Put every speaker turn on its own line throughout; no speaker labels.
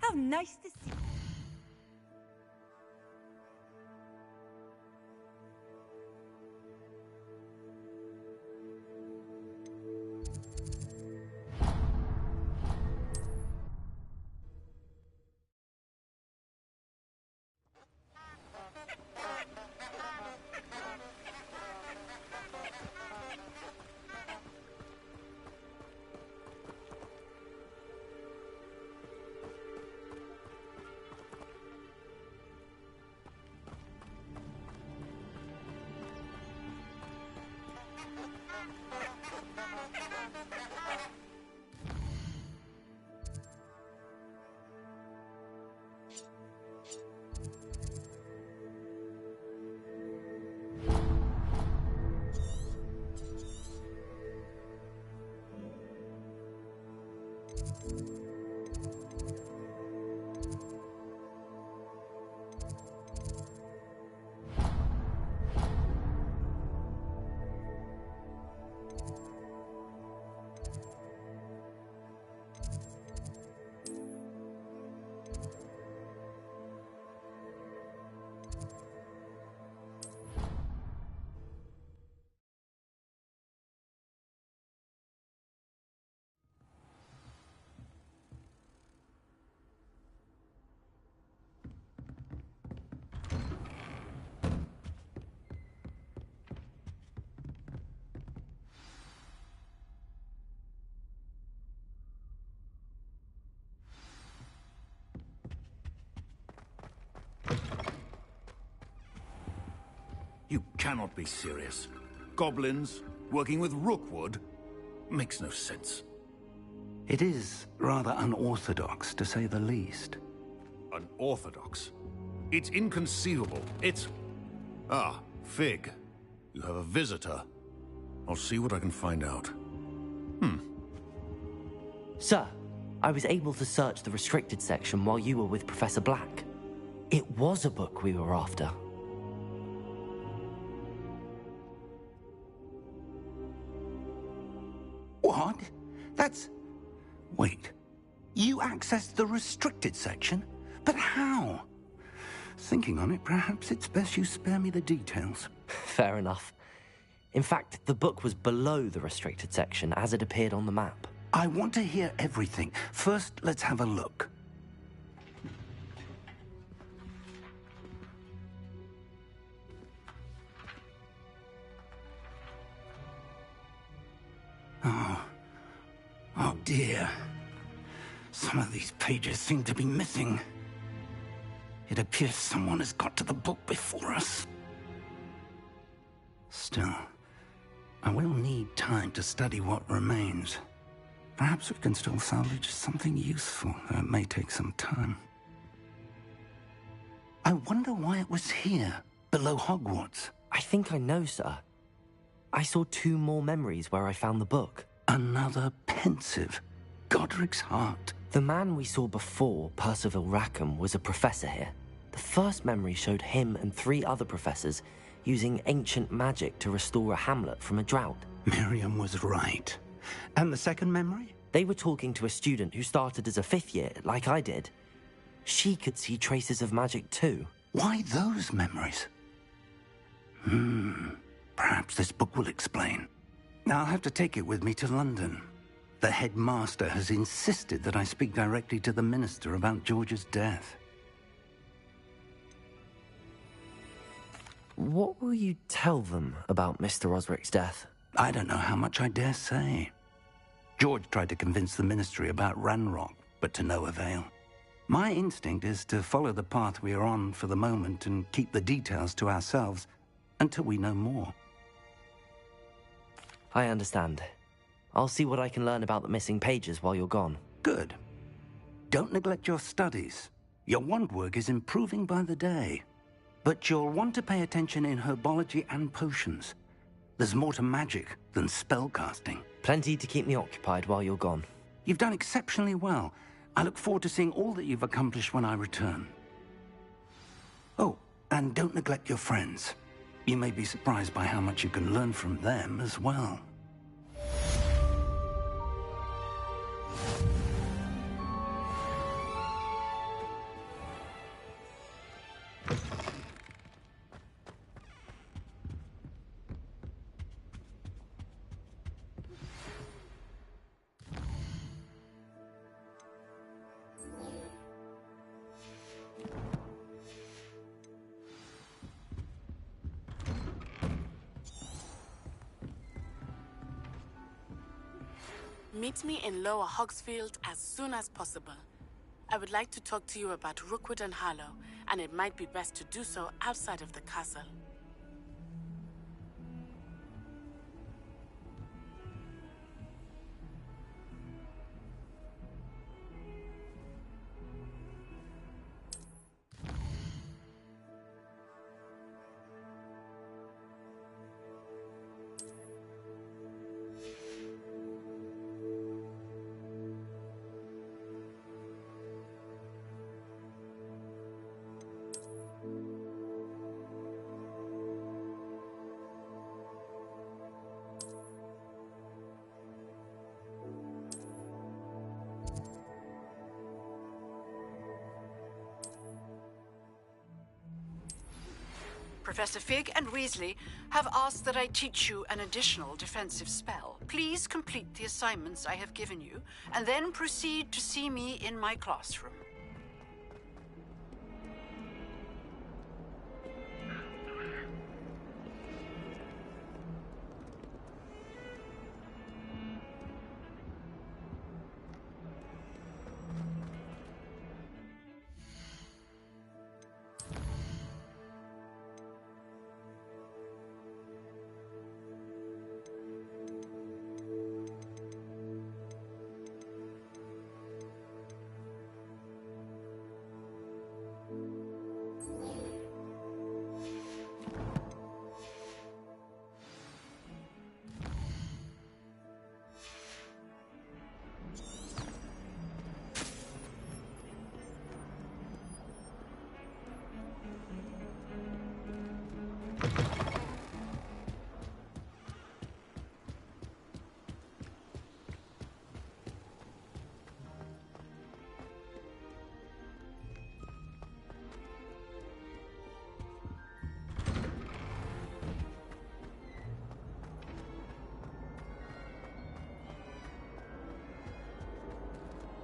How nice to see you.
You cannot be serious. Goblins, working with Rookwood? Makes no sense.
It is rather unorthodox, to say the least.
Unorthodox? It's inconceivable. It's... Ah, Fig. You have a visitor. I'll see what I can find out.
Sir, I was able to search the restricted section while you were with Professor Black. It was a book we were after.
What? That's... Wait. You accessed the restricted section? But how? Thinking on it, perhaps it's best you spare me the details.
Fair enough. In fact, the book was below the restricted section as it appeared on the map.
I want to hear everything. First, let's have a look. Oh dear. Some of these pages seem to be missing. It appears someone has got to the book before us. Still, I will need time to study what remains. Perhaps we can still salvage something useful, though it may take some time. I wonder why it was here, below Hogwarts.
I think I know, sir. I saw 2 more memories where I found the book.
Another pensive. Godric's heart.
The man we saw before, Percival Rackham, was a professor here. The first memory showed him and 3 other professors using ancient magic to restore a hamlet from a drought.
Miriam was right. And the second memory?
They were talking to a student who started as a 5th year, like I did. She could see traces of magic too.
Why those memories? Perhaps this book will explain. Now I'll have to take it with me to London. The headmaster has insisted that I speak directly to the minister about George's death.
What will you tell them about Mr. Osric's death?
I don't know how much I dare say. George tried to convince the ministry about Ranrock, but to no avail. My instinct is to follow the path we are on for the moment and keep the details to ourselves until we know more.
I understand. I'll see what I can learn about the missing pages while you're gone.
Good. Don't neglect your studies. Your wand work is improving by the day. But you'll want to pay attention in herbology and potions. There's more to magic than spellcasting.
Plenty to keep me occupied while you're gone.
You've done exceptionally well. I look forward to seeing all that you've accomplished when I return. Oh, and don't neglect your friends. You may be surprised by how much you can learn from them as well.
Meet me in Lower Hogsfield as soon as possible. I would like to talk to you about Rookwood and Harlow, and it might be best to do so outside of the castle.
Professor Fig and Weasley have asked that I teach you an additional defensive spell. Please complete the assignments I have given you, and then proceed to see me in my classroom.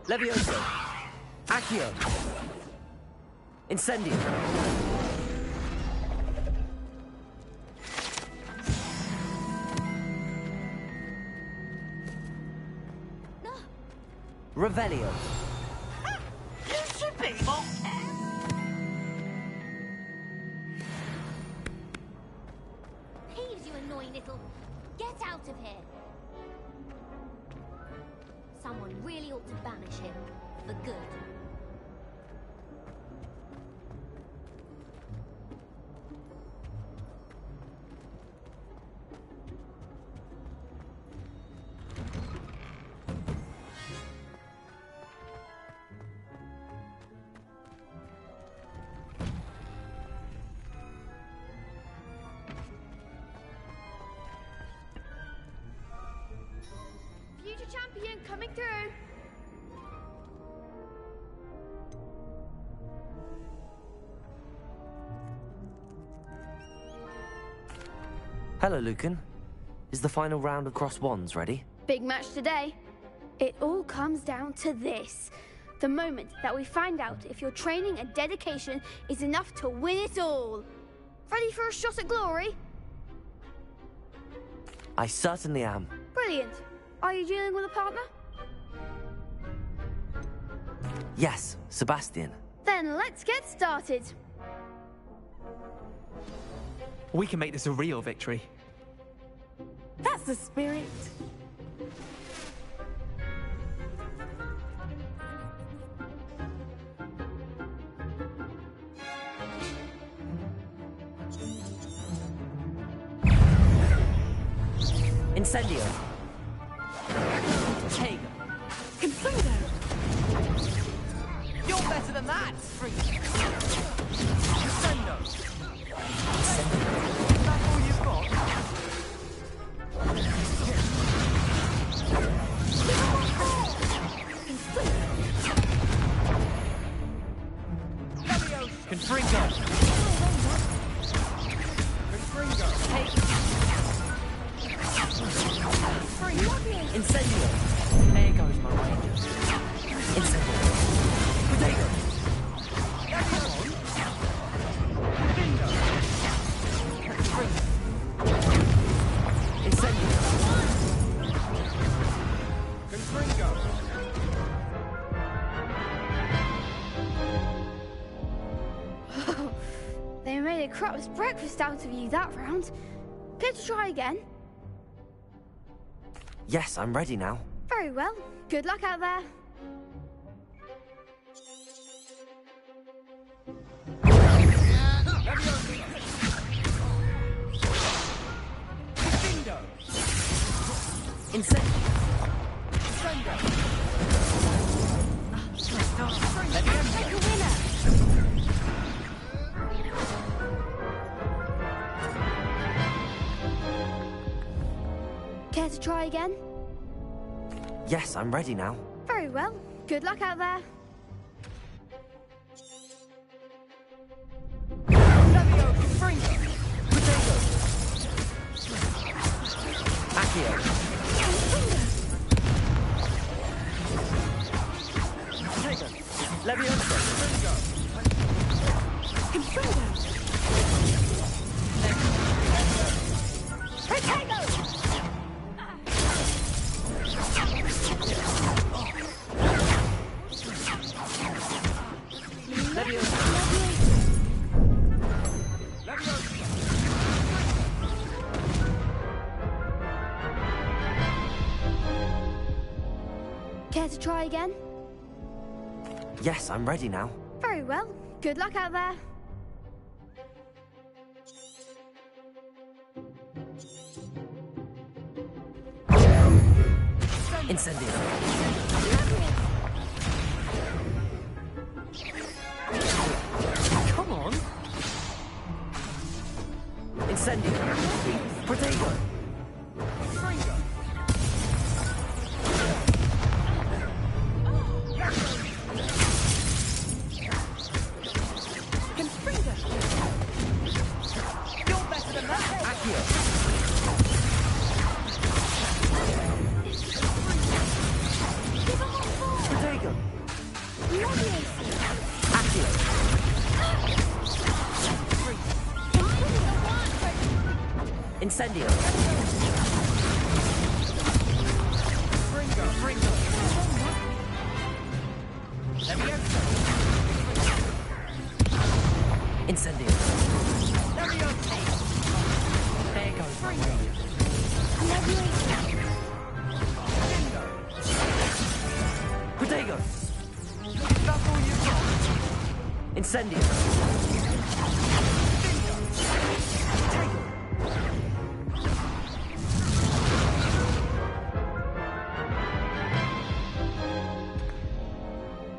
Levioso. Accio. Incendio.
No.
Revelio.
You should be more
Peeves, you annoying little... Get out of here. Someone really ought to banish him. For good.
Future champion coming through.
Hello, Lucan. Is the final round of Cross Wands ready?
Big match today. It all comes down to this. The moment that we find out if your training and dedication is enough to win it all. Ready for a shot at glory?
I certainly am.
Brilliant. Are you dealing with a partner?
Yes, Sebastian.
Then let's get started.
We can make this a real victory.
That's the spirit.
Incendio.
Take. Confringo. You're better than that, freak. Crescendo. Is that all you've got? Confringo. Confringo. Take.
Incendio.
There goes my rangers.
Incendio. Potato.
Bingo.
Incendio.
crap's breakfast out of you that round. Care to try again?
Yes, I'm ready now.
Very well. Good luck out there. Care to try again?
Yes, I'm ready now.
Very well. Good luck out there. Care to try again?
Yes, I'm ready now.
Very well. Good luck out there.
Incendio. Come on. Incendio. Protego. Incendio. Incendio. There goes my radio. Protego. That's all you've got. Incendio.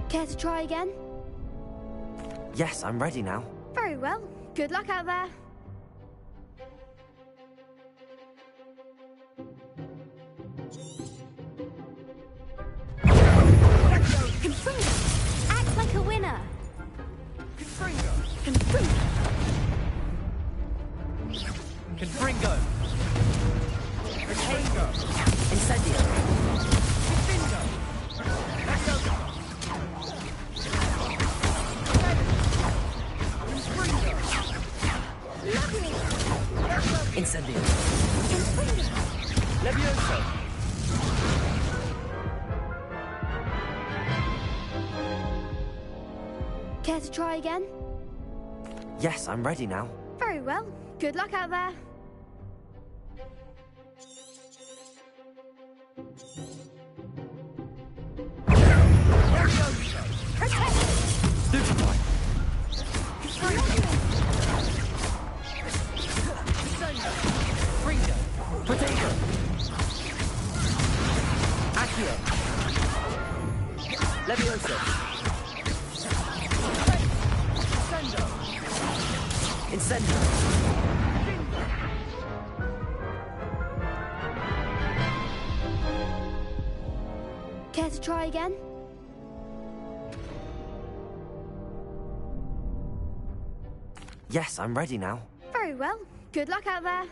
Care to try again?
Yes, I'm ready now.
Very well. Good luck out there. Confringo! Act like a winner!
Confringo!
Confringo!
Confringo! Confringo!
Incendio. Incendio.
Levioso!
Care to try again?
Yes, I'm ready now.
Very well. Good luck out there.
Stupefy. Protego. Accio. Levioso. Incendio.
Care to try again?
Yes, I'm ready now.
Very well. Good luck out there.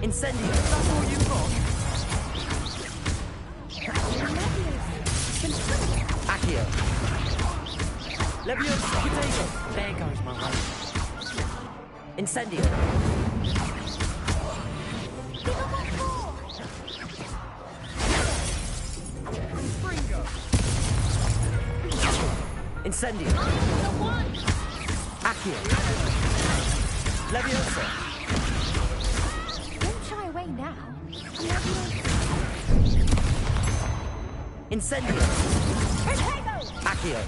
Incendio. That's all you've got. Accio. Levioso. Protego. There goes my way. Incendio. Incendio.
The one!
Accio. Leviosa.
Don't shy away now.
Incendio. Accio.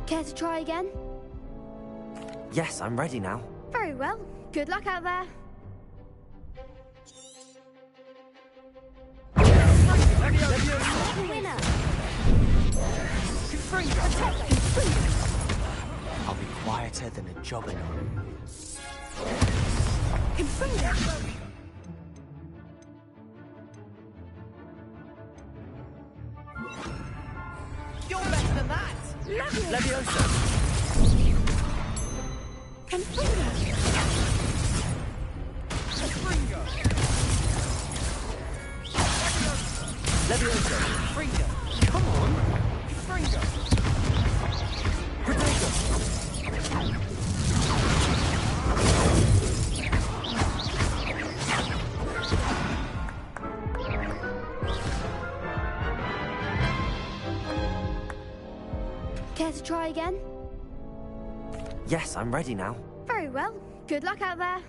Care to try again?
Yes, I'm ready now.
Very well. Good luck out there. Winner!
I'll be quieter than a jobberknoll. You're better than that!
Leviosa. Leviosa.
Fringo! Come on! Fringo!
Protego.
Care to try again?
Yes, I'm ready now.
Very well. Good luck out there.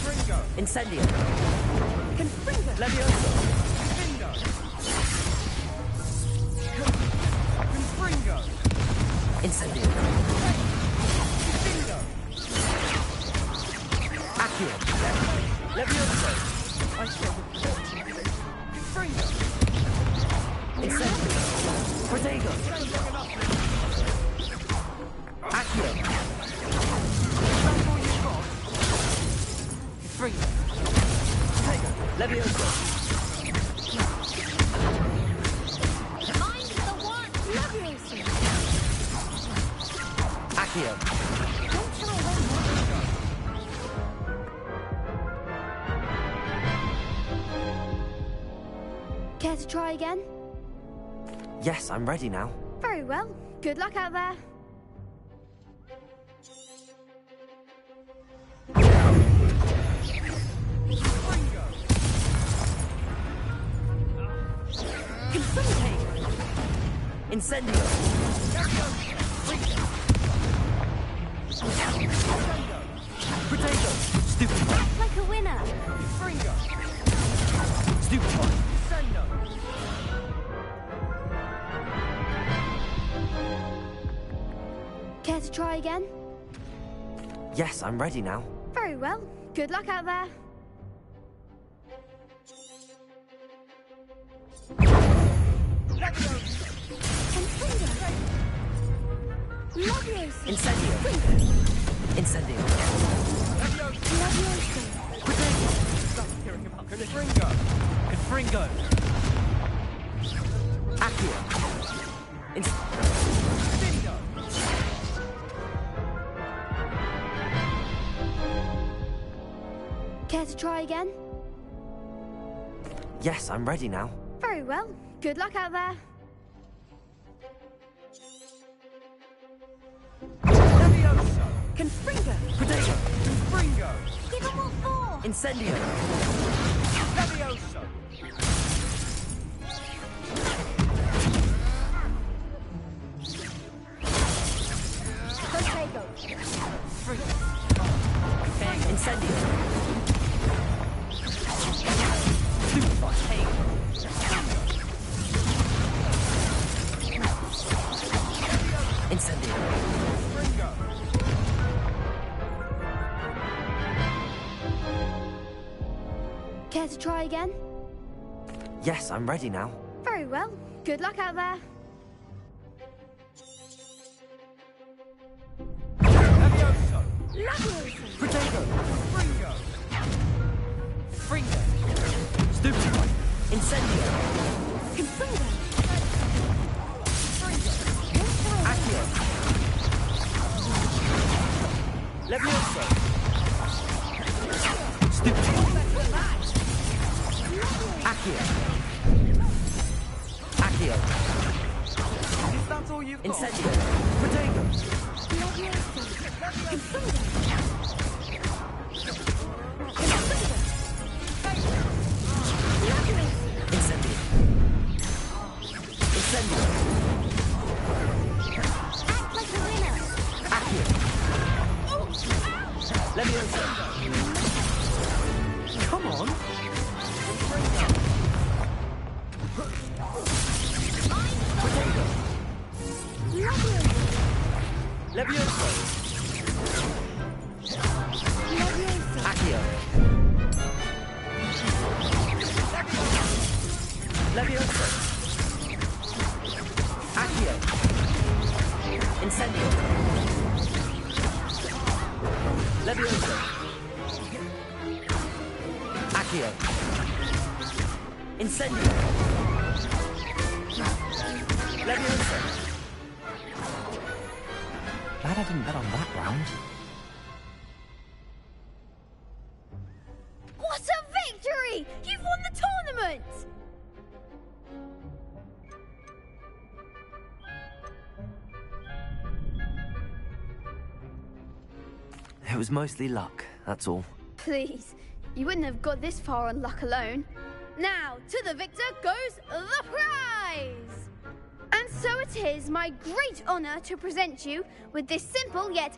Fringo!
Incendio.
Leviosa! Fringo! Fringo!
Incendio.
Fringo!
Accio. Leviosa.
I said Fringo!
Incendio. Protego. Accio.
That's all you've got? Fringo!
Leviosa.
Mind the one!
Accio.
Don't shy away now.
Care to try again?
Yes, I'm ready now.
Very well. Good luck out there.
Incendio. Protego. Stupid one.
Like a winner.
Fringo!
Stupid one.
Sendo!
Care to try again?
Yes, I'm ready now.
Very well. Good luck out there.
Incendio. Incendio.
Confringo! Confringo!
Accio.
Findo!
Care to try again?
Yes, I'm ready now.
Very well. Good luck out there.
Leviosa!
Confringo.
Protego.
Confringo!
Give them all four!
Incendio.
Leviosa!
Protego.
Incendio. Incendio.
Fringo!
Care to try again?
Yes, I'm ready now.
Very well. Good luck out there.
Leviosa!
Protego.
Fringo! Fringo!
Stupid one. Incendio. Accio. Leviosa. Stupid one. Accio. Accio.
Is that all you've got?
Incendio. Protego. Incendio. Incendio.
Act like a winner.
Accio. Leviosa. Come on. Leviosa. Accio. Leviosa. Accio. Incendio. Leviosa. Accio. Incendio. Leviosa. Glad I didn't bet on that round.
What a victory! You've won the tournament!
It was mostly luck, that's all.
Please, you wouldn't have got this far on luck alone. Now, to the victor goes the prize! And so it is my great honour to present you with this simple yet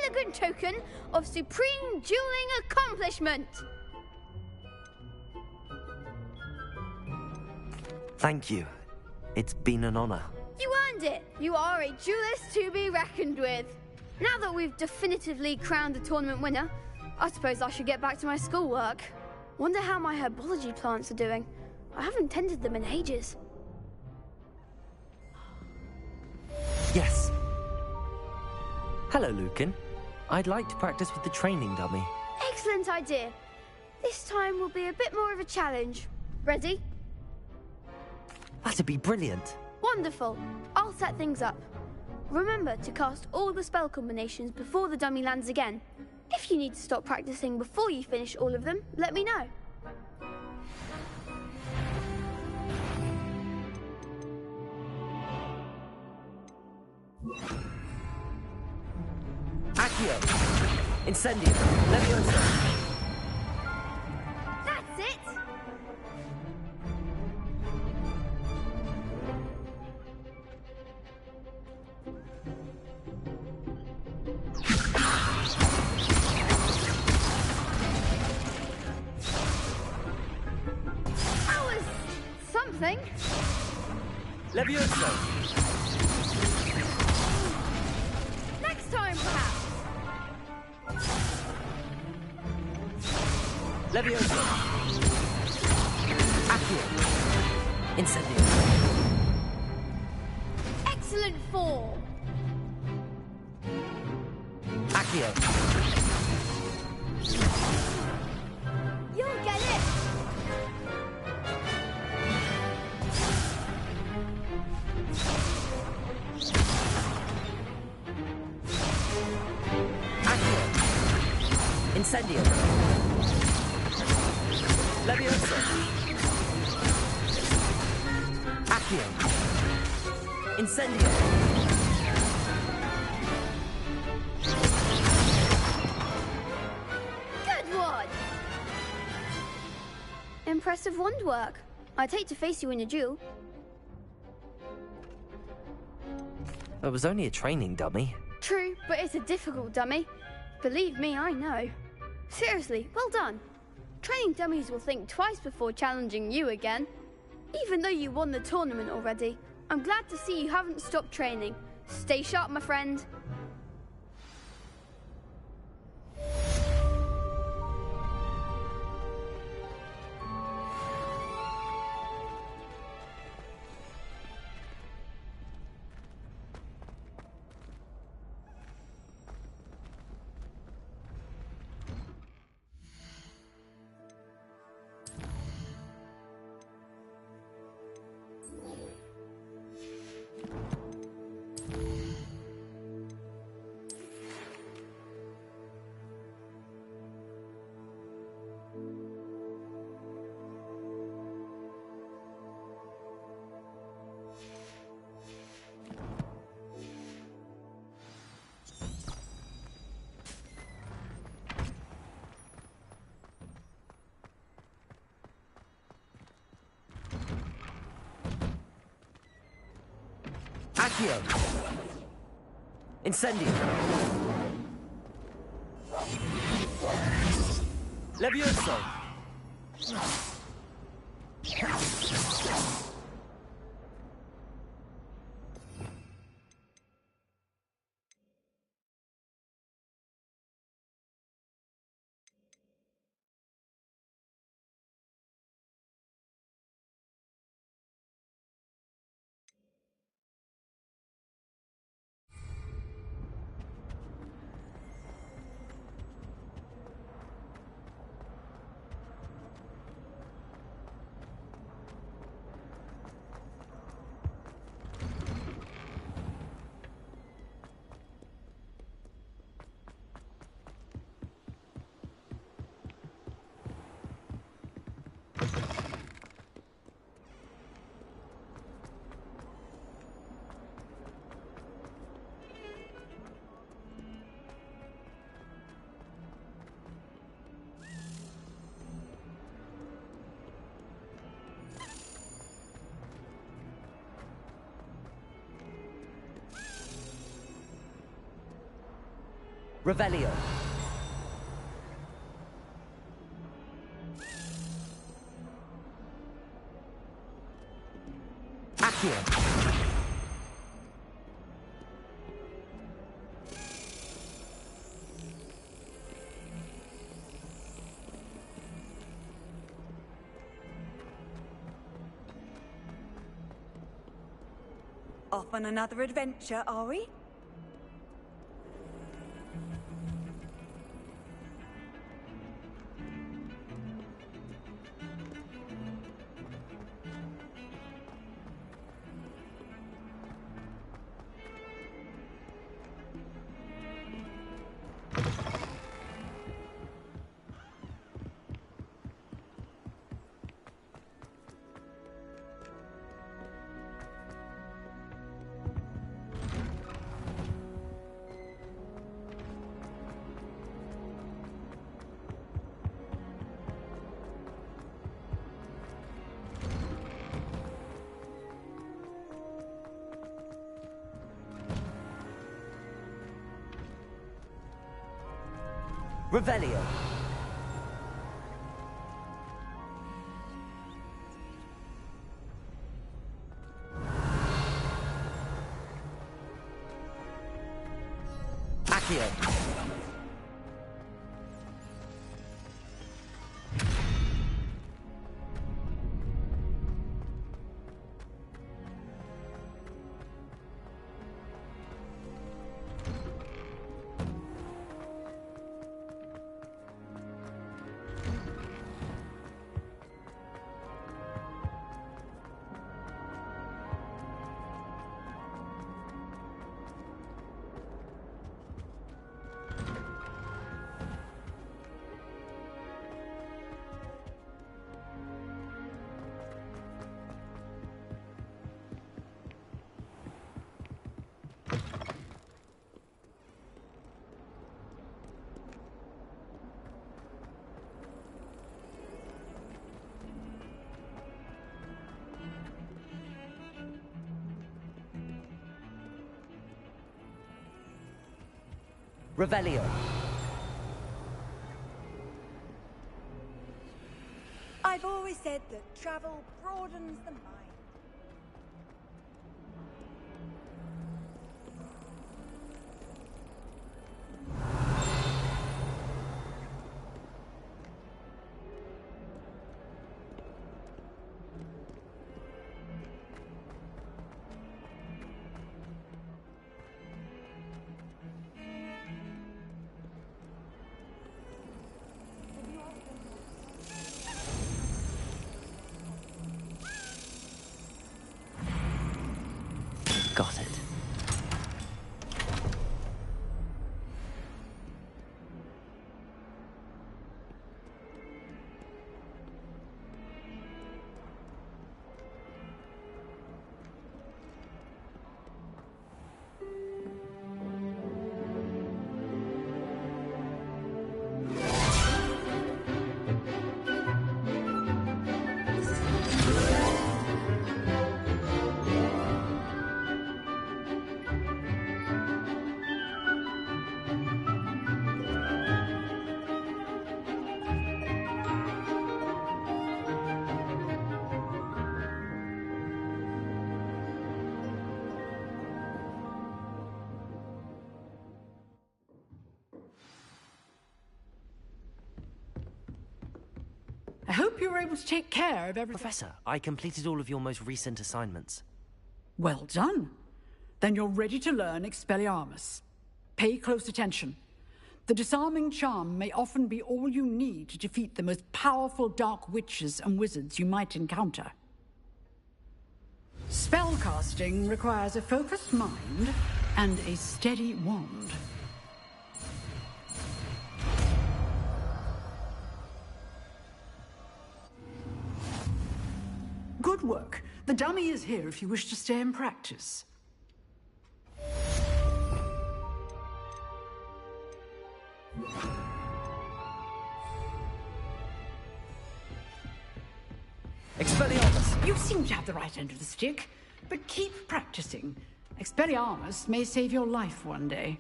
elegant token of supreme dueling accomplishment.
Thank you. It's been an honour.
You earned it. You are a duelist to be reckoned with. Now that we've definitively crowned the tournament winner, I suppose I should get back to my schoolwork. Wonder how my herbology plants are doing. I haven't tended them in ages.
Yes. Hello, Lucan. I'd like to practice with the training dummy.
Excellent idea. This time will be a bit more of a challenge. Ready?
That'd be brilliant.
Wonderful. I'll set things up. Remember to cast all the spell combinations before the dummy lands again. If you need to stop practicing before you finish all of them, let me know.
Accio. Incendio. Leviosa.
That's it! That was something.
Leviosa.
Next time, perhaps.
Leviosa. Accio. Incendio.
Excellent form.
Accio.
You'll get it.
Accio. Incendio. Leviosa. Accio. Incendio.
Good one. Impressive wand work. I'd hate to face you in a duel.
It was only a training dummy.
True, but it's a difficult dummy. Believe me, I know. Seriously, well done. Training dummies will think twice before challenging you again. Even though you won the tournament already, I'm glad to see you haven't stopped training. Stay sharp, my friend.
Accio. Incendio. Levioso. Revelio. Accio.
Off on another adventure, are we? Revelio. Accio. Revelio. I've always said that travel broadens the mind.
I hope you were able to take care of everything.
Professor, I completed all of your most recent assignments.
Well done. Then you're ready to learn Expelliarmus. Pay close attention. The disarming charm may often be all you need to defeat the most powerful dark witches and wizards you might encounter. Spellcasting requires a focused mind and a steady wand. Good work. The dummy is here if you wish to stay and practice.
Expelliarmus!
You seem to have the right end of the stick, but keep practicing. Expelliarmus may save your life one day.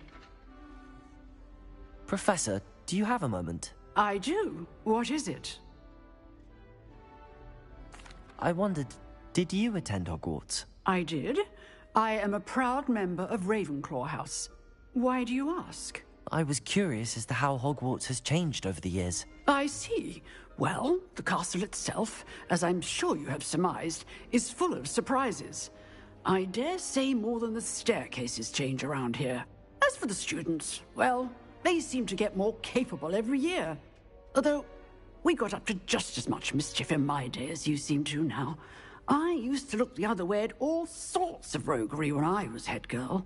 Professor, do you have a moment?
I do. What is it?
I wondered, did you attend Hogwarts?
I did. I am a proud member of Ravenclaw House. Why do you ask?
I was curious as to how Hogwarts has changed over the years.
I see. Well, the castle itself, as I'm sure you have surmised, is full of surprises. I dare say more than the staircases change around here. As for the students, well, they seem to get more capable every year. Although, we got up to just as much mischief in my day as you seem to now. I used to look the other way at all sorts of roguery when I was head girl.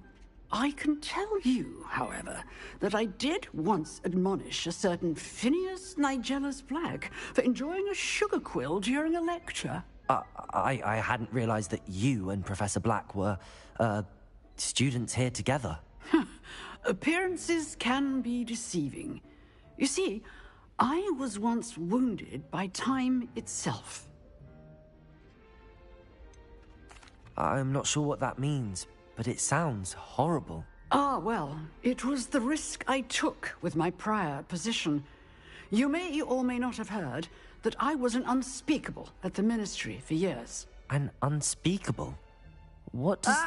I can tell you, however, that I did once admonish a certain Phineas Nigella's Black for enjoying a sugar quill during a lecture.
I hadn't realized that you and Professor Black were, students here together.
Appearances can be deceiving. You see, I was once wounded by time itself.
I'm not sure what that means, but it sounds horrible.
Ah, well, it was the risk I took with my prior position. You may or may not have heard that I was an unspeakable at the Ministry for years.
An unspeakable? What does...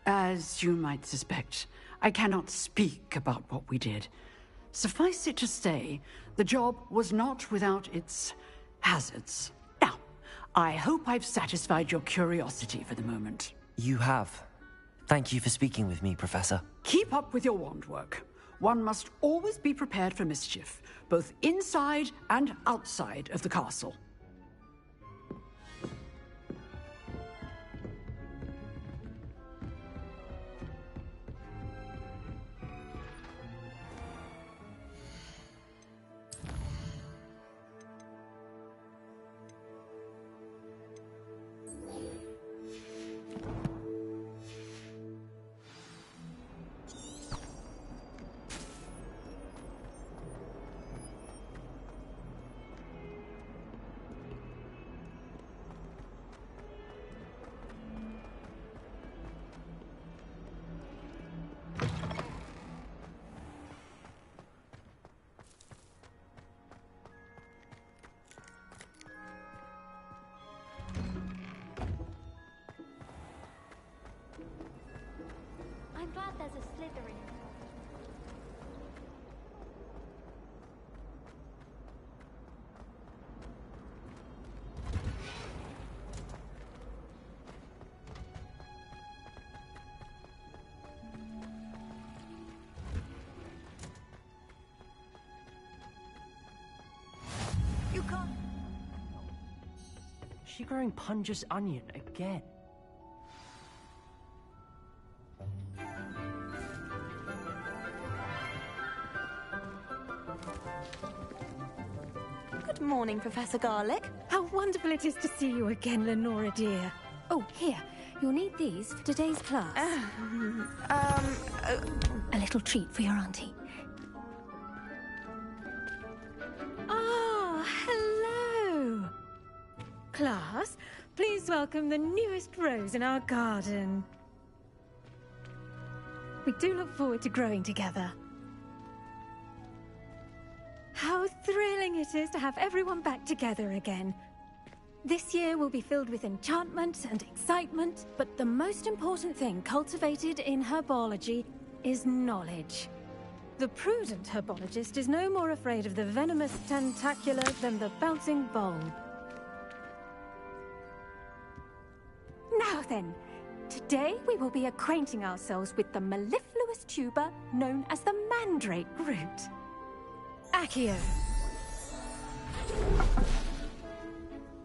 As you might suspect, I cannot speak about what we did. Suffice it to say, the job was not without its hazards. Now, I hope I've satisfied your curiosity for the moment.
You have. Thank you for speaking with me, Professor.
Keep up with your wand work. One must always be prepared for mischief, both inside and outside of the castle.
I'm glad there's a Slytherin.
You can't... She growing Punja's onion again?
Good morning, Professor Garlick. How wonderful it is to see you again, Lenora dear.
Oh, here. You'll need these for today's class. A little treat for your auntie.
Ah, hello. Class, please welcome the newest rose in our garden. We do look forward to growing together. How thrilling it is to have everyone back together again. This year will be filled with enchantment and excitement, but the most important thing cultivated in herbology is knowledge. The prudent herbologist is no more afraid of the venomous tentacula than the bouncing bulb. Now then, today we will be acquainting ourselves with the mellifluous tuber known as the mandrake root. Accio.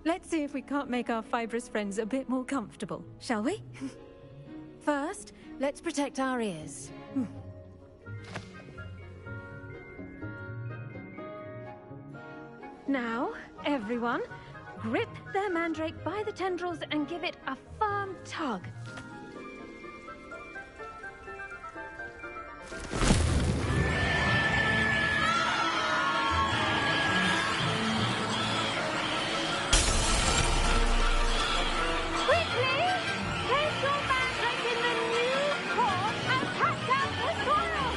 Let's see if we can't make our fibrous friends a bit more comfortable, shall we? First, let's protect our ears. Now, everyone, grip their mandrake by the tendrils and give it a firm tug. Quickly! Place your mandrake in the new corn and cut down the soil!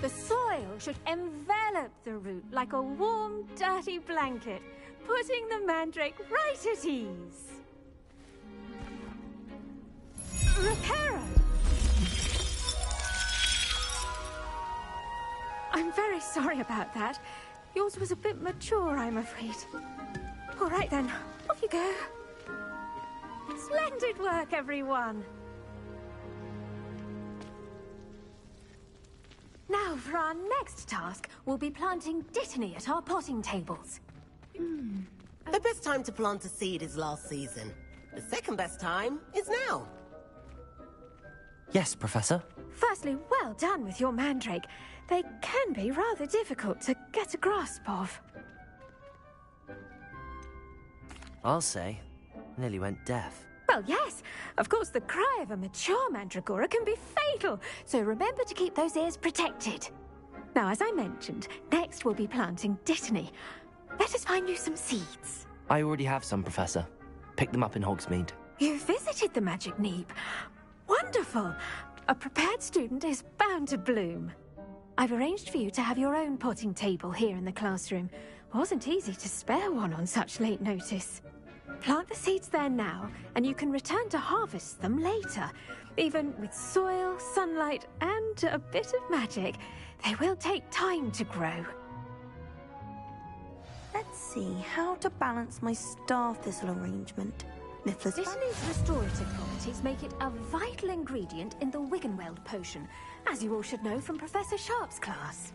The soil should envelop the root like a warm, dirty blanket, putting the mandrake right at ease. Reparo! I'm very sorry about that. Yours was a bit mature, I'm afraid. All right then, off you go. Splendid work, everyone. Now, for our next task, we'll be planting dittany at our potting tables.
The best time to plant a seed is last season. The second best time is now.
Yes, Professor.
Firstly, well done with your mandrake. They can be rather difficult to get a grasp of.
I'll say. Nearly went deaf.
Well, yes. Of course, the cry of a mature mandragora can be fatal, so remember to keep those ears protected. Now, as I mentioned, next we'll be planting dittany. Let us find you some seeds.
I already have some, Professor. Picked them up in Hogsmeade.
You visited the Magic Neep. Wonderful! A prepared student is bound to bloom. I've arranged for you to have your own potting table here in the classroom. Wasn't easy to spare one on such late notice. Plant the seeds there now, and you can return to harvest them later. Even with soil, sunlight, and a bit of magic, they will take time to grow.
Let's see how to balance my star thistle arrangement. Niffler's
Dittany's restorative properties make it a vital ingredient in the Wiggenweld potion, as you all should know from Professor Sharp's class.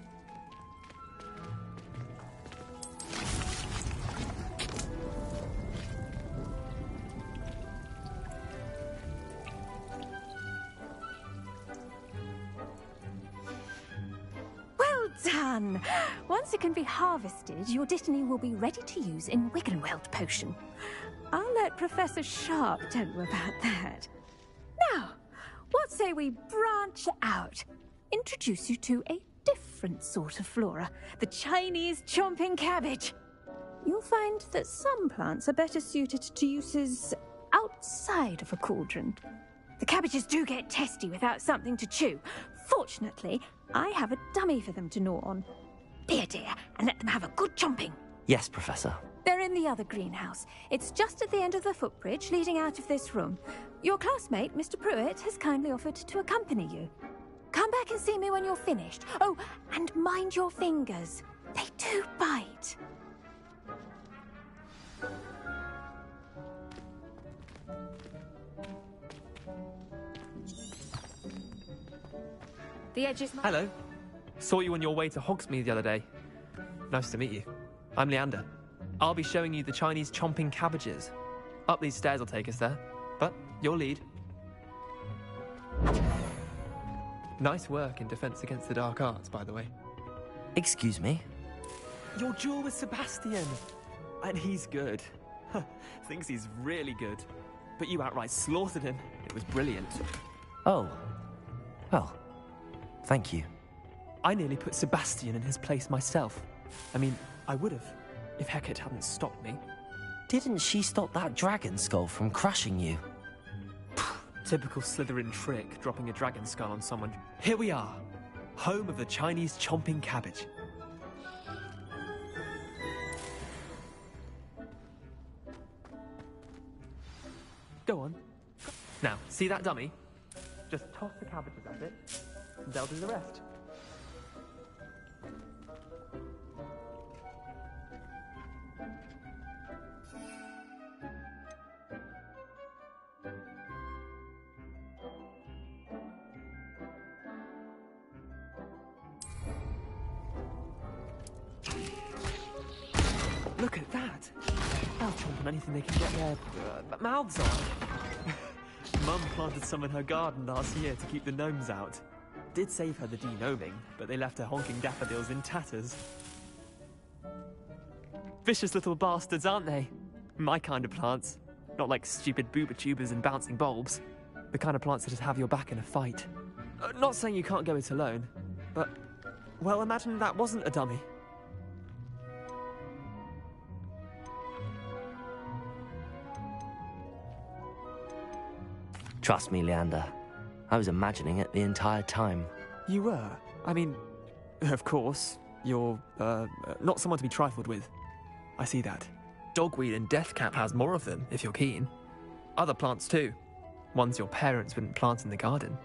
Well done! Once it can be harvested, your dittany will be ready to use in Wiggenweld potion. I'll let Professor Sharp tell you about that. Now, what say we branch out? Introduce you to a different sort of flora, the Chinese chomping cabbage. You'll find that some plants are better suited to uses outside of a cauldron. The cabbages do get testy without something to chew. Fortunately, I have a dummy for them to gnaw on. Be a dear and let them have a good chomping.
Yes, Professor.
They're in the other greenhouse. It's just at the end of the footbridge leading out of this room. Your classmate, Mr. Pruitt, has kindly offered to accompany you. Come back and see me when you're finished. Oh, and mind your fingers. They do bite. The edge is...
Hello. Saw you on your way to Hogsmeade the other day. Nice to meet you. I'm Leander. I'll be showing you the Chinese chomping cabbages. Up these stairs will take us there, but your lead. Nice work in Defense Against the Dark Arts, by the way.
Excuse me?
Your duel with Sebastian. And he's good. Thinks he's really good. But you outright slaughtered him. It was brilliant.
Oh. Well, thank you.
I nearly put Sebastian in his place myself. I mean, I would have, if Hecate hadn't stopped me.
Didn't she stop that dragon skull from crushing you?
Typical Slytherin trick, dropping a dragon skull on someone. Here we are, home of the Chinese chomping cabbage. Go on. Now, see that dummy? Just toss the cabbages at it, and they'll do the rest. Look at that! They'll chomp on anything they can get their mouths on. Mum planted some in her garden last year to keep the gnomes out. Did save her the de-gnoming, but they left her honking daffodils in tatters. Vicious little bastards, aren't they? My kind of plants. Not like stupid booba tubers and bouncing bulbs. The kind of plants that just have your back in a fight. Not saying you can't go it alone, but... well, imagine that wasn't a dummy.
Trust me, Leander. I was imagining it the entire time.
You were? I mean, of course, you're, not someone to be trifled with. I see that. Dogweed and deathcap has more of them, if you're keen. Other plants too. Ones your parents wouldn't plant in the garden.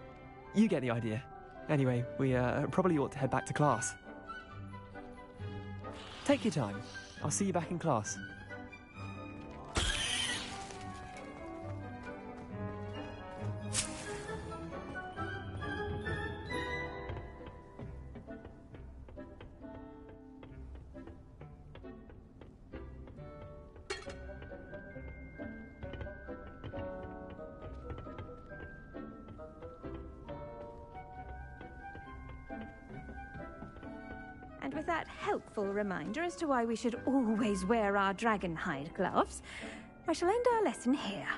You get the idea. Anyway, we, probably ought to head back to class. Take your time. I'll see you back in class.
And with that helpful reminder as to why we should always wear our dragon hide gloves, I shall end our lesson here.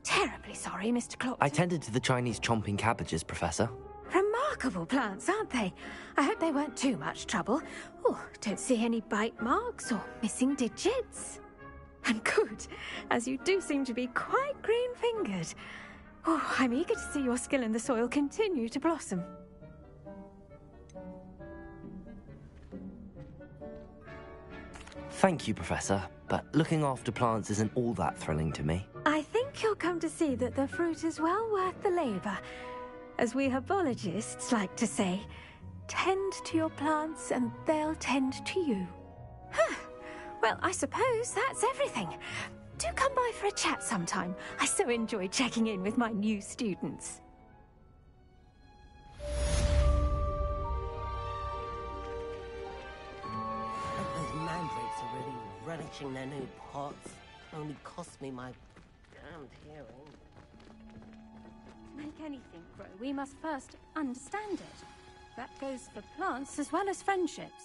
Terribly sorry, Mr. Clopton.
I tended to the Chinese chomping cabbages, Professor.
Remarkable plants, aren't they? I hope they weren't too much trouble. Oh, don't see any bite marks or missing digits. And good, as you do seem to be quite green-fingered. Oh, I'm eager to see your skill in the soil continue to blossom.
Thank you, Professor, but looking after plants isn't all that thrilling to me.
I think you'll come to see that the fruit is well worth the labour. As we herbologists like to say, tend to your plants and they'll tend to you. Huh. Well, I suppose that's everything. Do come by for a chat sometime. I so enjoy checking in with my new students.
Those mandrakes are really relishing their new pots. Only cost me my damned hearing.
To make anything grow, we must first understand it. That goes for plants as well as friendships.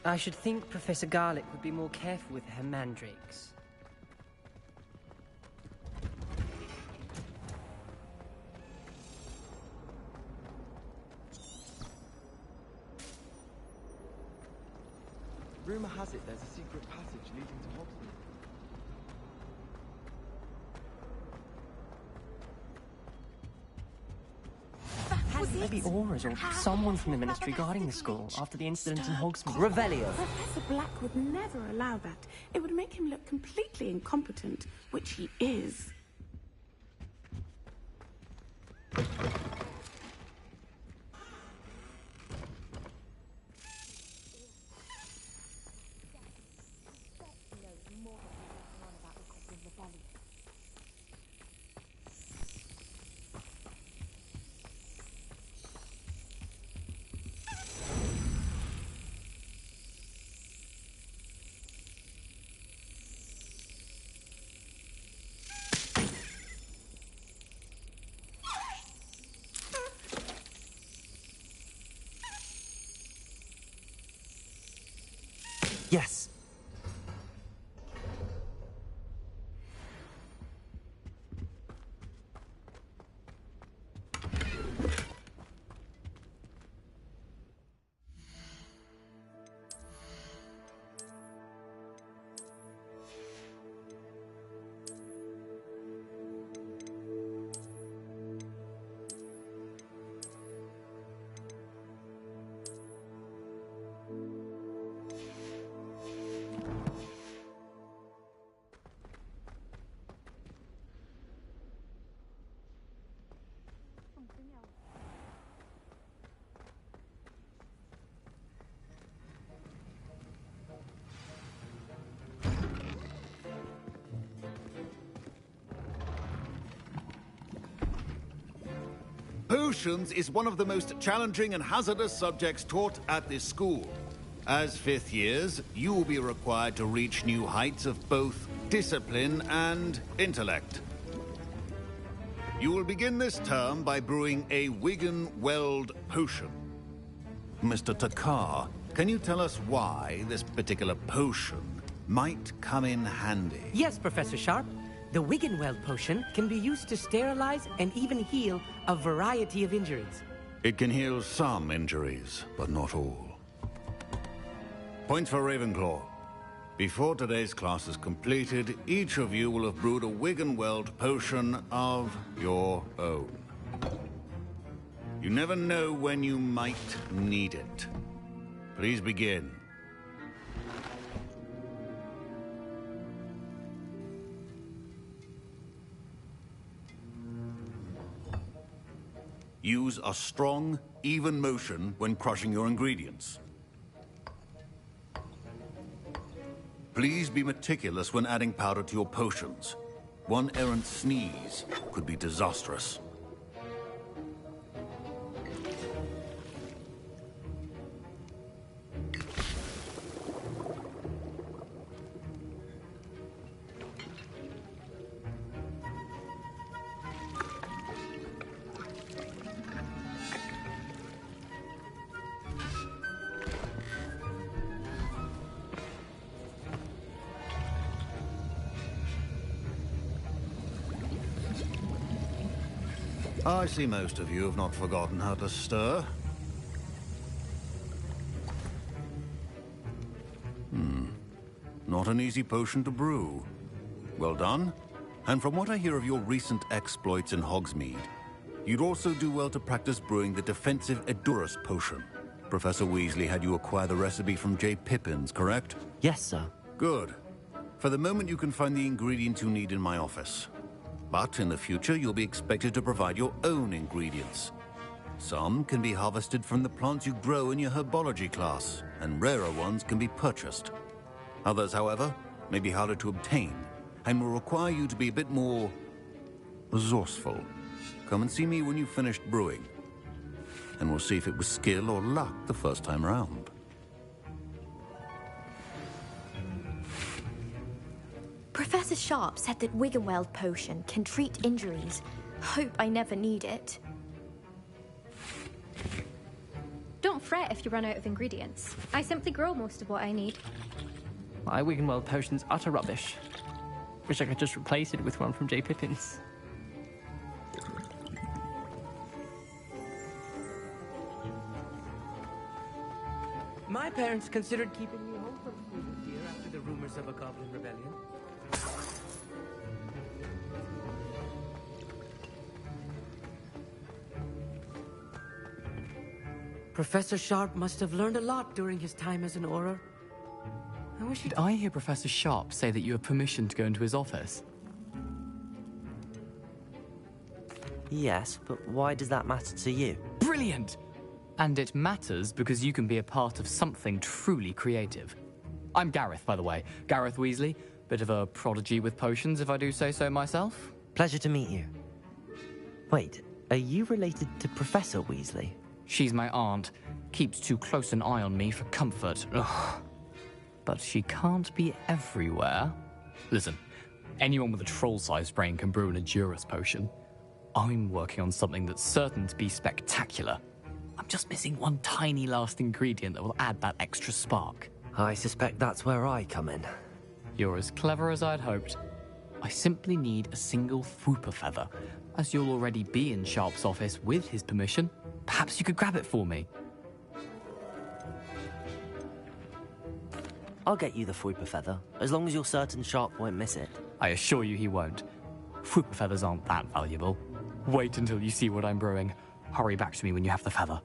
I should think Professor Garlick would be more careful with her mandrakes.
Rumor has it there's a secret passage leading to Hogsmeade.
Maybe Aura's or someone from the Ministry guarding the school after the incident in Hogsmeade.
Revelio.
Professor Black would never allow that. It would make him look completely incompetent, which he is.
Yes.
Potions is one of the most challenging and hazardous subjects taught at this school. As fifth years, you will be required to reach new heights of both discipline and intellect. You will begin this term by brewing a Wiggenweld potion. Mr. Takar, can you tell us why this particular potion might come in handy?
Yes, Professor Sharp. The Wiggenweld potion can be used to sterilize and even heal a variety of injuries.
It can heal some injuries, but not all. Points for Ravenclaw. Before today's class is completed, each of you will have brewed a Wiggenweld potion of your own. You never know when you might need it. Please begin. Use a strong, even motion when crushing your ingredients. Please be meticulous when adding powder to your potions. One errant sneeze could be disastrous. I see most of you have not forgotten how to stir. Not an easy potion to brew. Well done. And from what I hear of your recent exploits in Hogsmeade, you'd also do well to practice brewing the defensive Edurus potion. Professor Weasley had you acquire the recipe from J. Pippins, correct?
Yes, sir.
Good. For the moment, you can find the ingredients you need in my office. But in the future, you'll be expected to provide your own ingredients. Some can be harvested from the plants you grow in your herbology class, and rarer ones can be purchased. Others, however, may be harder to obtain, and will require you to be a bit more resourceful. Come and see me when you've finished brewing, and we'll see if it was skill or luck the first time around.
Professor Sharp said that Wiggenweld potion can treat injuries. Hope I never need it.
Don't
fret if you run out of ingredients. I simply grow most of what I need.
My Wiggenweld potion's utter rubbish. Wish I could just replace it with one from J. Pippin's.
My parents considered keeping you home from school this year after the rumors of a goblin rebellion. Professor Sharp must have learned a lot during his time as an Auror. I wish
Did I hear Professor Sharp say that you have permission to go into his office?
Yes, but why does that matter to you?
Brilliant! And it matters because you can be a part of something truly creative. I'm Gareth, by the way. Gareth Weasley. Bit of a prodigy with potions, if I do say so myself.
Pleasure to meet you. Wait, are you related to Professor Weasley?
She's my aunt. Keeps too close an eye on me for comfort. Ugh. But she can't be everywhere. Listen, anyone with a troll-sized brain can brew an Edurus potion. I'm working on something that's certain to be spectacular. I'm just missing one tiny last ingredient that will add that extra spark.
I suspect that's where I come in.
You're as clever as I'd hoped. I simply need a single Fwooper feather. As you'll already be in Sharp's office with his permission, perhaps you could grab it for me.
I'll get you the Fwooper feather, as long as you're certain Sharp won't miss it.
I assure you he won't. Fwooper feathers aren't that valuable. Wait until you see what I'm brewing. Hurry back to me when you have the feather.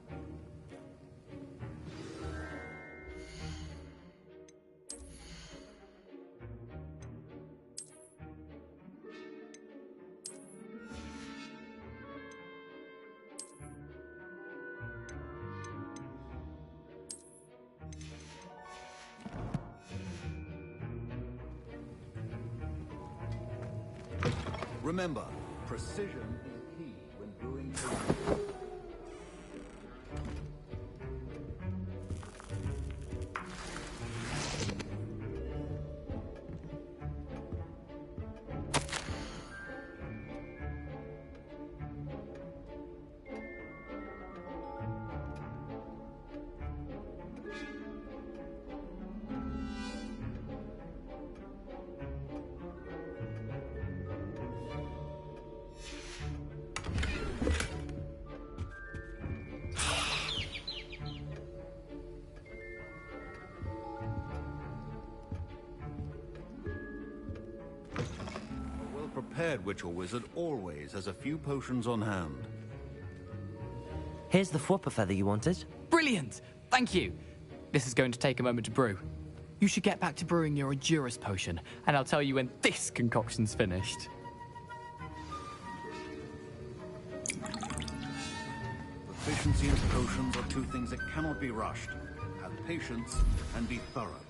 Remember, precision is key when brewing potions. Prepared witch or wizard always has a few potions on hand.
Here's the Fwooper feather you wanted.
Brilliant! Thank you! This is going to take a moment to brew. You should get back to brewing your Edurus potion, and I'll tell you when this concoction's finished.
Proficiency and potions are two things that cannot be rushed. Have patience and be thorough.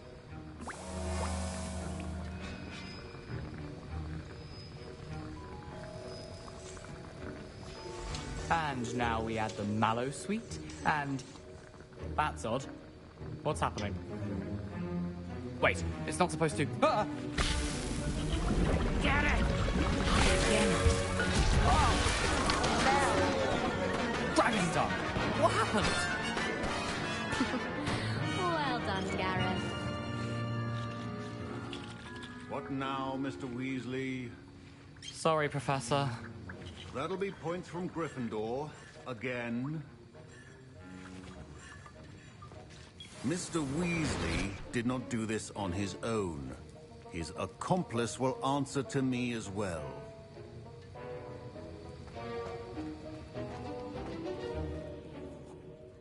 And now we add the mallow sweet, and... That's odd. What's happening? Wait, it's not supposed to... Ah!
Get it!
Oh! Dragon's Tongue! What happened?
Well done, Gareth.
What now, Mr. Weasley?
Sorry, Professor.
That'll be points from Gryffindor. Again. Mr. Weasley did not do this on his own. His accomplice will answer to me as well.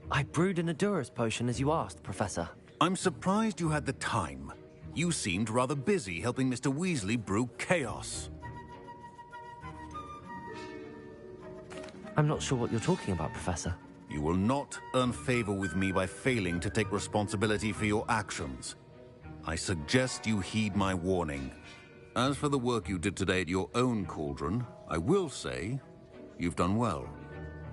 I brewed an Edurus potion as you asked, Professor.
I'm surprised you had the time. You seemed rather busy helping Mr. Weasley brew chaos.
I'm not sure what you're talking about, Professor.
You will not earn favor with me by failing to take responsibility for your actions. I suggest you heed my warning. As for the work you did today at your own cauldron, I will say you've done well.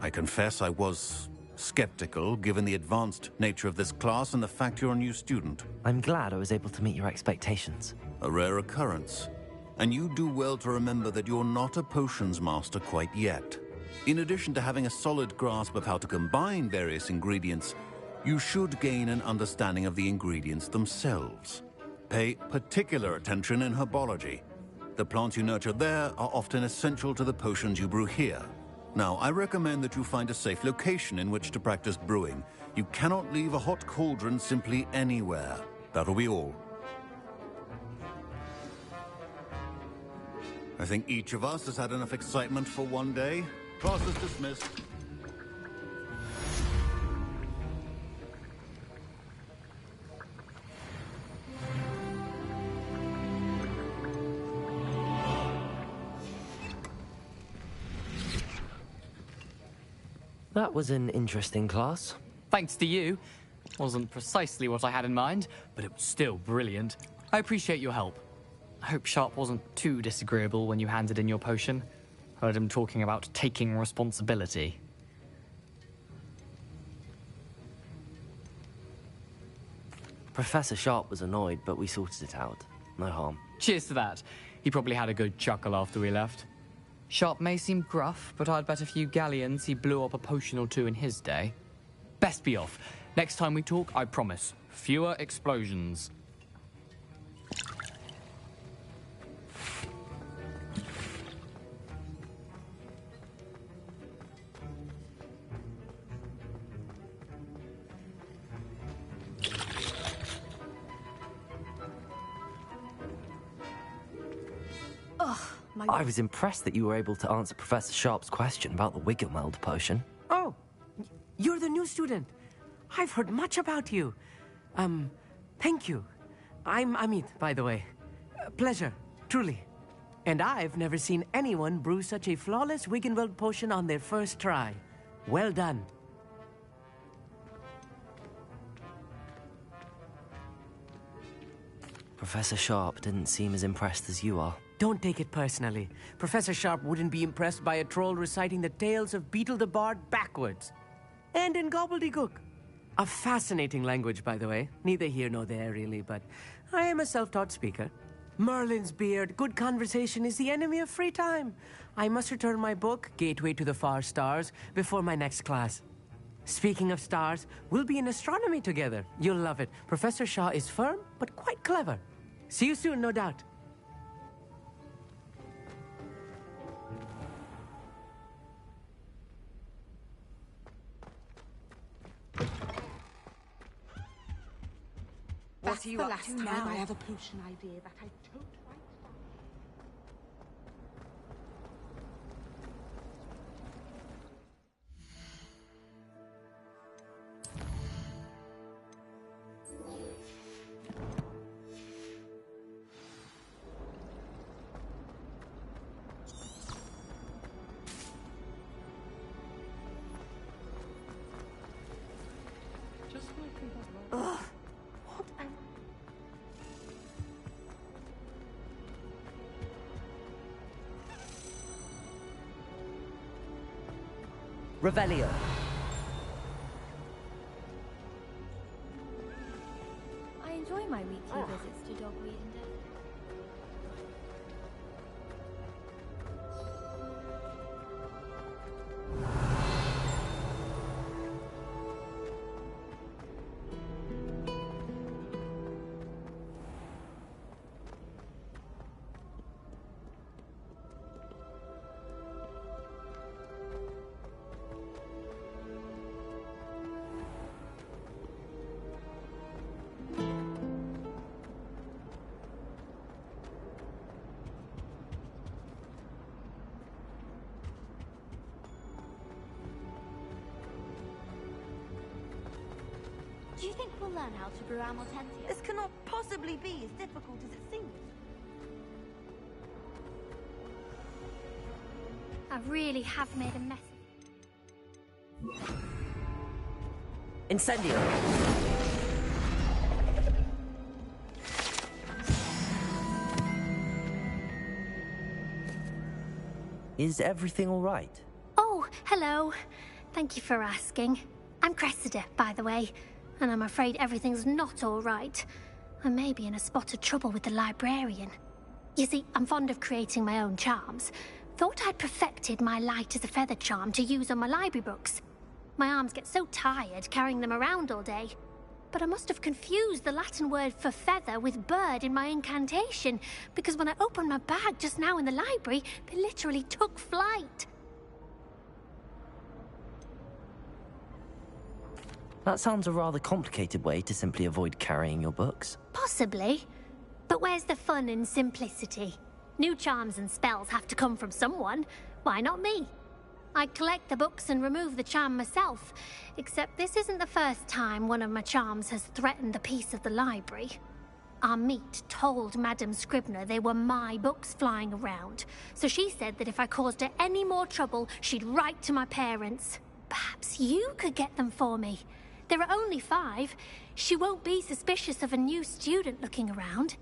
I confess I was skeptical, given the advanced nature of this class and the fact you're a new student.
I'm glad I was able to meet your expectations.
A rare occurrence. And you do well to remember that you're not a potions master quite yet. In addition to having a solid grasp of how to combine various ingredients, you should gain an understanding of the ingredients themselves. Pay particular attention in herbology. The plants you nurture there are often essential to the potions you brew here. Now, I recommend that you find a safe location in which to practice brewing. You cannot leave a hot cauldron simply anywhere. That'll be all. I think each of us has had enough excitement for one day. Class is dismissed.
That was an interesting class.
Thanks to you. Wasn't precisely what I had in mind, but it was still brilliant. I appreciate your help. I hope Sharp wasn't too disagreeable when you handed in your potion. Heard him talking about taking responsibility.
Professor Sharp was annoyed, but we sorted it out. No harm.
Cheers to that. He probably had a good chuckle after we left. Sharp may seem gruff, but I'd bet a few galleons he blew up a potion or two in his day. Best be off. Next time we talk, I promise. Fewer explosions.
I was impressed that you were able to answer Professor Sharp's question about the Wiggenweld potion.
Oh, you're the new student. I've heard much about you. Thank you. I'm Amit, by the way. Pleasure, truly. And I've never seen anyone brew such a flawless Wiggenweld potion on their first try. Well done.
Professor Sharp didn't seem as impressed as you are.
Don't take it personally. Professor Sharp wouldn't be impressed by a troll reciting the tales of Beetle the Bard backwards. And in gobbledygook. A fascinating language, by the way. Neither here nor there, really, but I am a self-taught speaker. Merlin's beard, good conversation is the enemy of free time. I must return my book, Gateway to the Far Stars, before my next class. Speaking of stars, we'll be in astronomy together. You'll love it. Professor Shaw is firm, but quite clever. See you soon, no doubt.
That's the last time I have a potion idea that I don't write down.
Ugh.
Revelio.
I enjoy my weekly visits to Dogweed and Death.
Do you think we'll learn how to brew Amortentia?
This cannot possibly be as difficult as it seems.
I really have made a mess.
Incendio. Is everything all right?
Oh, hello. Thank you for asking. I'm Cressida, by the way, and I'm afraid everything's not all right. I may be in a spot of trouble with the librarian. You see, I'm fond of creating my own charms. Thought I'd perfected my light as a feather charm to use on my library books. My arms get so tired carrying them around all day. But I must have confused the Latin word for feather with bird in my incantation, because when I opened my bag just now in the library, they literally took flight.
That sounds a rather complicated way to simply avoid carrying your books.
Possibly. But where's the fun in simplicity? New charms and spells have to come from someone. Why not me? I collect the books and remove the charm myself, except this isn't the first time one of my charms has threatened a piece of the library. Our meet told Madame Scribner they were my books flying around, so she said that if I caused her any more trouble, she'd write to my parents. Perhaps you could get them for me. There are only 5. She won't be suspicious of a new student looking around.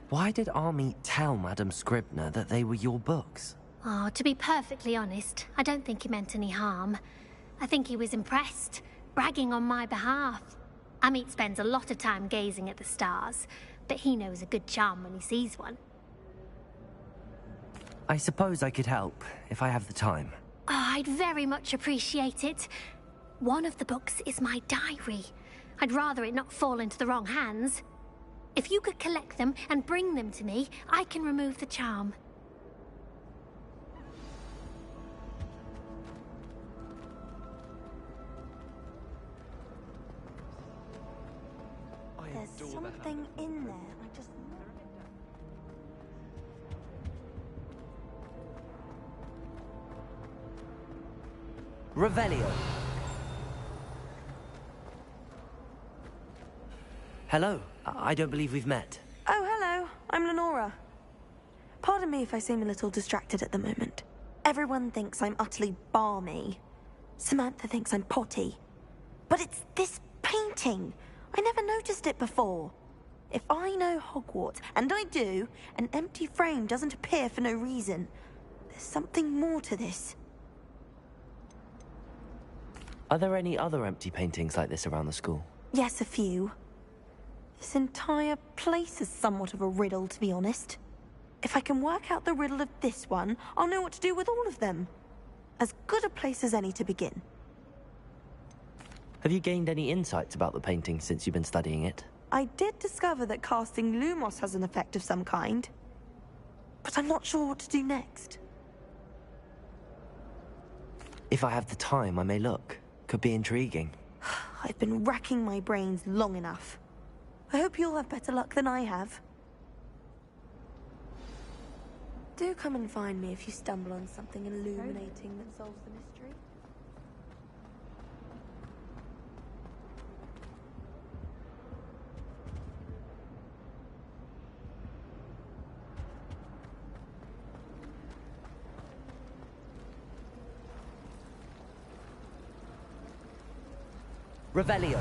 Why did Army tell Madame Scribner that they were your books?
Oh, to be perfectly honest, I don't think he meant any harm. I think he was impressed, bragging on my behalf. Amit spends a lot of time gazing at the stars, but he knows a good charm when he sees one.
I suppose I could help, if I have the time.
Oh, I'd very much appreciate it. One of the books is my diary. I'd rather it not fall into the wrong hands. If you could collect them and bring them to me, I can remove the charm.
There's something in there. I just...
Revelio. Hello. I don't believe we've met.
Oh, hello. I'm Lenora. Pardon me if I seem a little distracted at the moment. Everyone thinks I'm utterly balmy. Samantha thinks I'm potty. But it's this painting. I never noticed it before. If I know Hogwarts, and I do, an empty frame doesn't appear for no reason. There's something more to this.
Are there any other empty paintings like this around the school?
Yes, a few. This entire place is somewhat of a riddle, to be honest. If I can work out the riddle of this one, I'll know what to do with all of them. As good a place as any to begin.
Have you gained any insights about the painting since you've been studying it?
I did discover that casting Lumos has an effect of some kind. But I'm not sure what to do next.
If I have the time, I may look. Could be intriguing.
I've been racking my brains long enough. I hope you'll have better luck than I have. Do come and find me if you stumble on something illuminating that solves the mystery.
Revelio.